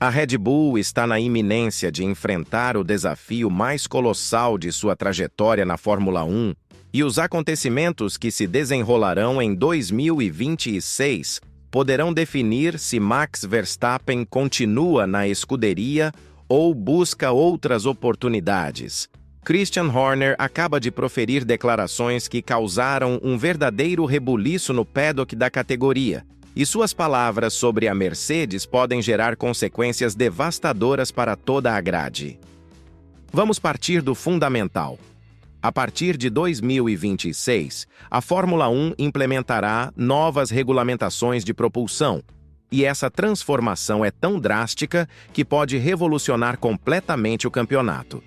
A Red Bull está na iminência de enfrentar o desafio mais colossal de sua trajetória na Fórmula 1 e os acontecimentos que se desenrolarão em 2026 poderão definir se Max Verstappen continua na escuderia ou busca outras oportunidades. Christian Horner acaba de proferir declarações que causaram um verdadeiro rebuliço no paddock da categoria, e suas palavras sobre a Mercedes podem gerar consequências devastadoras para toda a grade. Vamos partir do fundamental. A partir de 2026, a Fórmula 1 implementará novas regulamentações de propulsão, e essa transformação é tão drástica que pode revolucionar completamente o campeonato.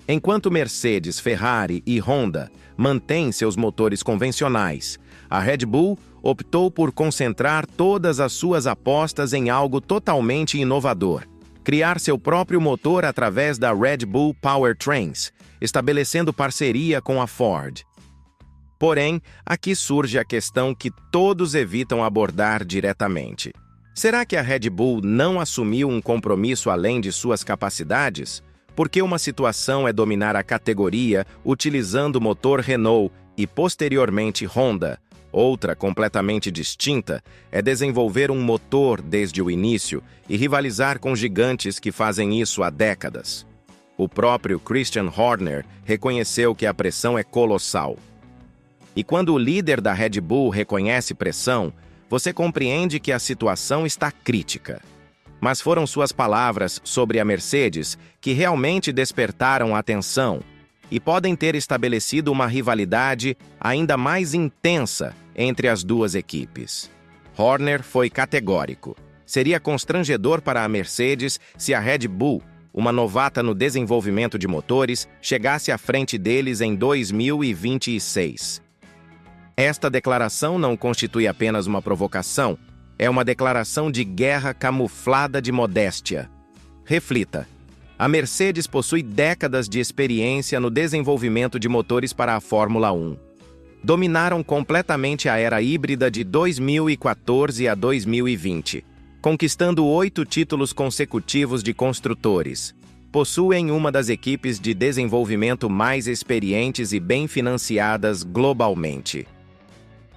Enquanto Mercedes, Ferrari e Honda mantêm seus motores convencionais, a Red Bull optou por concentrar todas as suas apostas em algo totalmente inovador: criar seu próprio motor através da Red Bull Powertrains, estabelecendo parceria com a Ford. Porém, aqui surge a questão que todos evitam abordar diretamente. Será que a Red Bull não assumiu um compromisso além de suas capacidades? Porque uma situação é dominar a categoria utilizando o motor Renault e, posteriormente, Honda. Outra, completamente distinta, é desenvolver um motor desde o início e rivalizar com gigantes que fazem isso há décadas. O próprio Christian Horner reconheceu que a pressão é colossal. E quando o líder da Red Bull reconhece pressão, você compreende que a situação está crítica. Mas foram suas palavras sobre a Mercedes que realmente despertaram a atenção e podem ter estabelecido uma rivalidade ainda mais intensa entre as duas equipes. Horner foi categórico. Seria constrangedor para a Mercedes se a Red Bull, uma novata no desenvolvimento de motores, chegasse à frente deles em 2026. Esta declaração não constitui apenas uma provocação, é uma declaração de guerra camuflada de modéstia. Reflita. A Mercedes possui décadas de experiência no desenvolvimento de motores para a Fórmula 1. Dominaram completamente a era híbrida de 2014 a 2020, conquistando 8 títulos consecutivos de construtores. Possuem uma das equipes de desenvolvimento mais experientes e bem financiadas globalmente.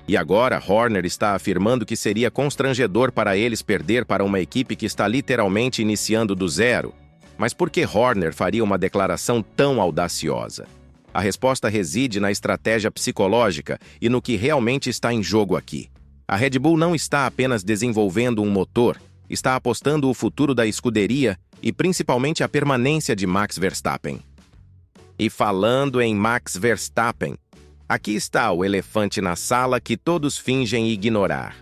E agora, Horner está afirmando que seria constrangedor para eles perder para uma equipe que está literalmente iniciando do zero. Mas por que Horner faria uma declaração tão audaciosa? A resposta reside na estratégia psicológica e no que realmente está em jogo aqui. A Red Bull não está apenas desenvolvendo um motor, está apostando o futuro da escuderia e principalmente a permanência de Max Verstappen. E falando em Max Verstappen, aqui está o elefante na sala que todos fingem ignorar.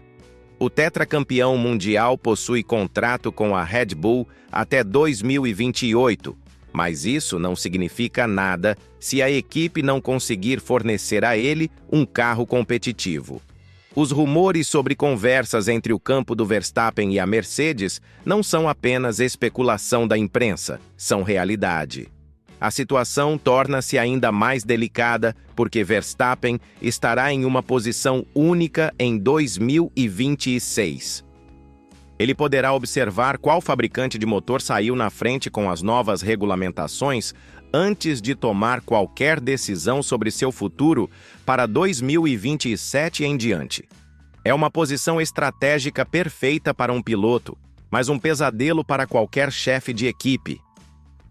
O tetracampeão mundial possui contrato com a Red Bull até 2028, mas isso não significa nada se a equipe não conseguir fornecer a ele um carro competitivo. Os rumores sobre conversas entre o campo do Verstappen e a Mercedes não são apenas especulação da imprensa, são realidade. A situação torna-se ainda mais delicada porque Verstappen estará em uma posição única em 2026. Ele poderá observar qual fabricante de motor saiu na frente com as novas regulamentações antes de tomar qualquer decisão sobre seu futuro para 2027 em diante. É uma posição estratégica perfeita para um piloto, mas um pesadelo para qualquer chefe de equipe.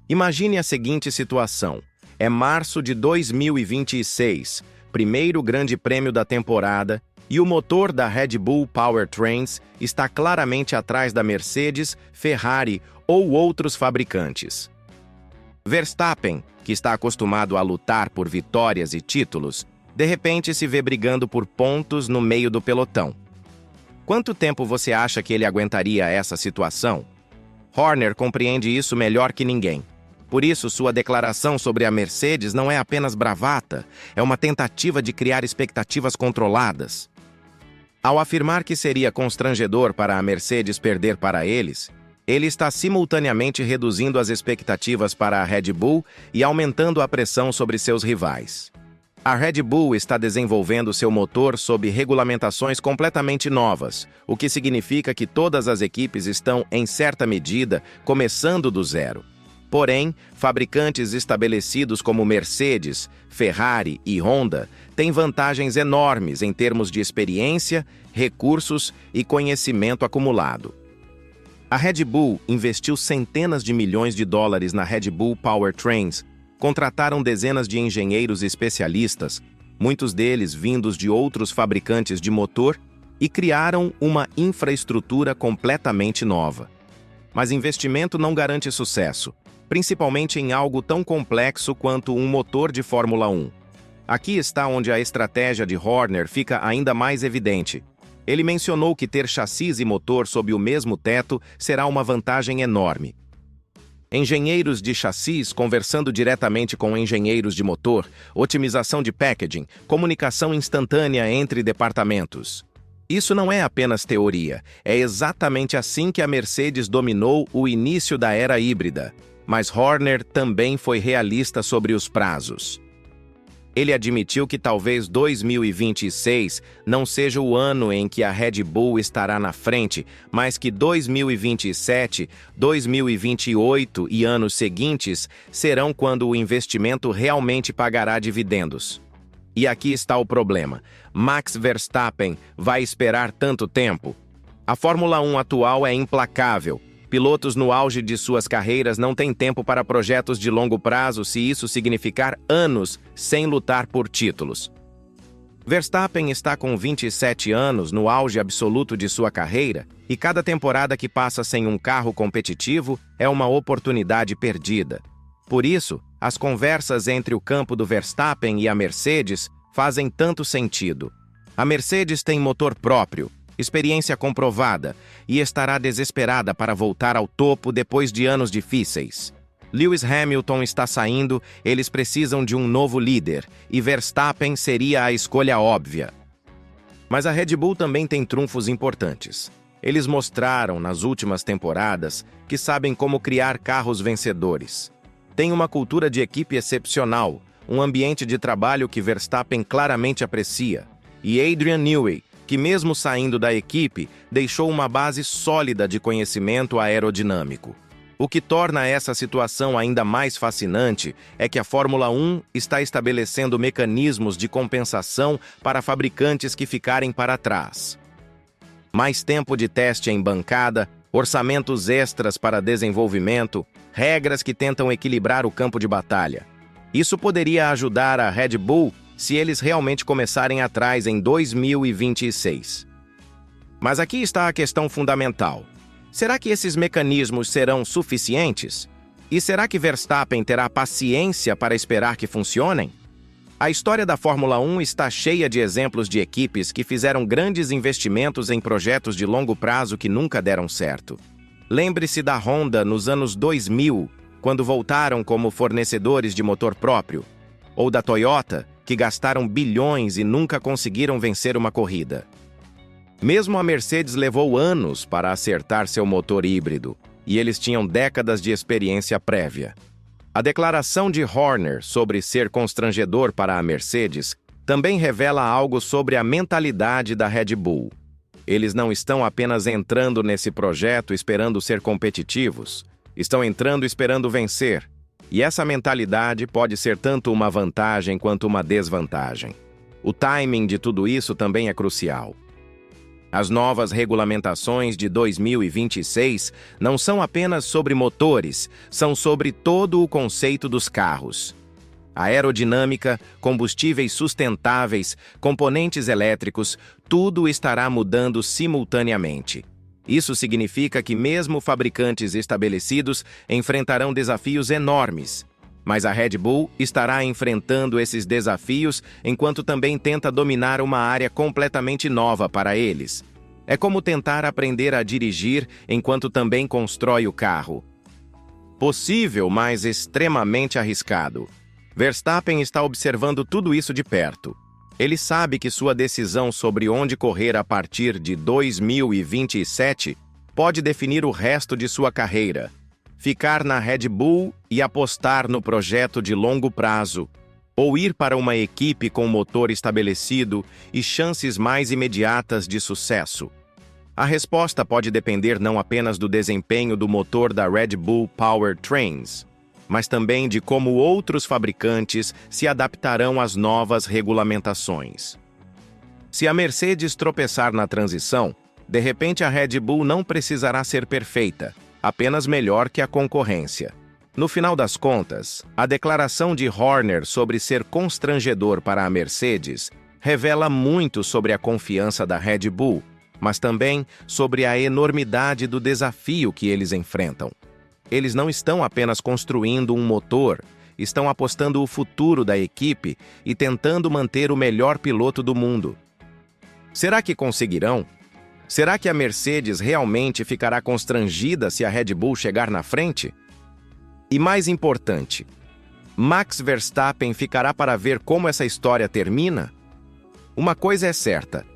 Imagine a seguinte situação. É março de 2026, primeiro grande prêmio da temporada, e o motor da Red Bull Powertrains está claramente atrás da Mercedes, Ferrari ou outros fabricantes. Verstappen, que está acostumado a lutar por vitórias e títulos, de repente se vê brigando por pontos no meio do pelotão. Quanto tempo você acha que ele aguentaria essa situação? Horner compreende isso melhor que ninguém. Por isso, sua declaração sobre a Mercedes não é apenas bravata, é uma tentativa de criar expectativas controladas. Ao afirmar que seria constrangedor para a Mercedes perder para eles, ele está simultaneamente reduzindo as expectativas para a Red Bull e aumentando a pressão sobre seus rivais. A Red Bull está desenvolvendo seu motor sob regulamentações completamente novas, o que significa que todas as equipes estão, em certa medida, começando do zero. Porém, fabricantes estabelecidos como Mercedes, Ferrari e Honda têm vantagens enormes em termos de experiência, recursos e conhecimento acumulado. A Red Bull investiu centenas de milhões de dólares na Red Bull Powertrains, contrataram dezenas de engenheiros especialistas, muitos deles vindos de outros fabricantes de motor, e criaram uma infraestrutura completamente nova. Mas investimento não garante sucesso, principalmente em algo tão complexo quanto um motor de Fórmula 1. Aqui está onde a estratégia de Horner fica ainda mais evidente. Ele mencionou que ter chassis e motor sob o mesmo teto será uma vantagem enorme. Engenheiros de chassis conversando diretamente com engenheiros de motor, otimização de packaging, comunicação instantânea entre departamentos. Isso não é apenas teoria, é exatamente assim que a Mercedes dominou o início da era híbrida. Mas Horner também foi realista sobre os prazos. Ele admitiu que talvez 2026 não seja o ano em que a Red Bull estará na frente, mas que 2027, 2028 e anos seguintes serão quando o investimento realmente pagará dividendos. E aqui está o problema. Max Verstappen vai esperar tanto tempo? A Fórmula 1 atual é implacável. Pilotos no auge de suas carreiras não têm tempo para projetos de longo prazo se isso significar anos sem lutar por títulos. Verstappen está com 27 anos no auge absoluto de sua carreira e cada temporada que passa sem um carro competitivo é uma oportunidade perdida. Por isso, as conversas entre o campo do Verstappen e a Mercedes fazem tanto sentido. A Mercedes tem motor próprio, experiência comprovada, e estará desesperada para voltar ao topo depois de anos difíceis. Lewis Hamilton está saindo, eles precisam de um novo líder, e Verstappen seria a escolha óbvia. Mas a Red Bull também tem trunfos importantes. Eles mostraram nas últimas temporadas que sabem como criar carros vencedores. Tem uma cultura de equipe excepcional, um ambiente de trabalho que Verstappen claramente aprecia, e Adrian Newey, que mesmo saindo da equipe, deixou uma base sólida de conhecimento aerodinâmico. O que torna essa situação ainda mais fascinante é que a Fórmula 1 está estabelecendo mecanismos de compensação para fabricantes que ficarem para trás. Mais tempo de teste em bancada, orçamentos extras para desenvolvimento, regras que tentam equilibrar o campo de batalha. Isso poderia ajudar a Red Bull se eles realmente começarem atrás em 2026. Mas aqui está a questão fundamental. Será que esses mecanismos serão suficientes? E será que Verstappen terá paciência para esperar que funcionem? A história da Fórmula 1 está cheia de exemplos de equipes que fizeram grandes investimentos em projetos de longo prazo que nunca deram certo. Lembre-se da Honda nos anos 2000, quando voltaram como fornecedores de motor próprio, ou da Toyota, que gastaram bilhões e nunca conseguiram vencer uma corrida. Mesmo a Mercedes levou anos para acertar seu motor híbrido, e eles tinham décadas de experiência prévia. A declaração de Horner sobre ser constrangedor para a Mercedes também revela algo sobre a mentalidade da Red Bull. Eles não estão apenas entrando nesse projeto esperando ser competitivos, estão entrando esperando vencer. E essa mentalidade pode ser tanto uma vantagem quanto uma desvantagem. O timing de tudo isso também é crucial. As novas regulamentações de 2026 não são apenas sobre motores, são sobre todo o conceito dos carros. Aerodinâmica, combustíveis sustentáveis, componentes elétricos, tudo estará mudando simultaneamente. Isso significa que mesmo fabricantes estabelecidos enfrentarão desafios enormes. Mas a Red Bull estará enfrentando esses desafios enquanto também tenta dominar uma área completamente nova para eles. É como tentar aprender a dirigir enquanto também constrói o carro. Possível, mas extremamente arriscado. Verstappen está observando tudo isso de perto. Ele sabe que sua decisão sobre onde correr a partir de 2027 pode definir o resto de sua carreira. Ficar na Red Bull e apostar no projeto de longo prazo, ou ir para uma equipe com motor estabelecido e chances mais imediatas de sucesso? A resposta pode depender não apenas do desempenho do motor da Red Bull Powertrains, mas também de como outros fabricantes se adaptarão às novas regulamentações. Se a Mercedes tropeçar na transição, de repente a Red Bull não precisará ser perfeita, apenas melhor que a concorrência. No final das contas, a declaração de Horner sobre ser constrangedor para a Mercedes revela muito sobre a confiança da Red Bull, mas também sobre a enormidade do desafio que eles enfrentam. Eles não estão apenas construindo um motor, estão apostando o futuro da equipe e tentando manter o melhor piloto do mundo. Será que conseguirão? Será que a Mercedes realmente ficará constrangida se a Red Bull chegar na frente? E mais importante, Max Verstappen ficará para ver como essa história termina? Uma coisa é certa: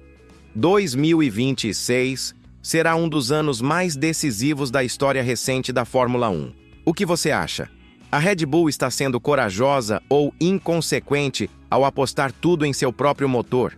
2026 será um dos anos mais decisivos da história recente da Fórmula 1. O que você acha? A Red Bull está sendo corajosa ou inconsequente ao apostar tudo em seu próprio motor?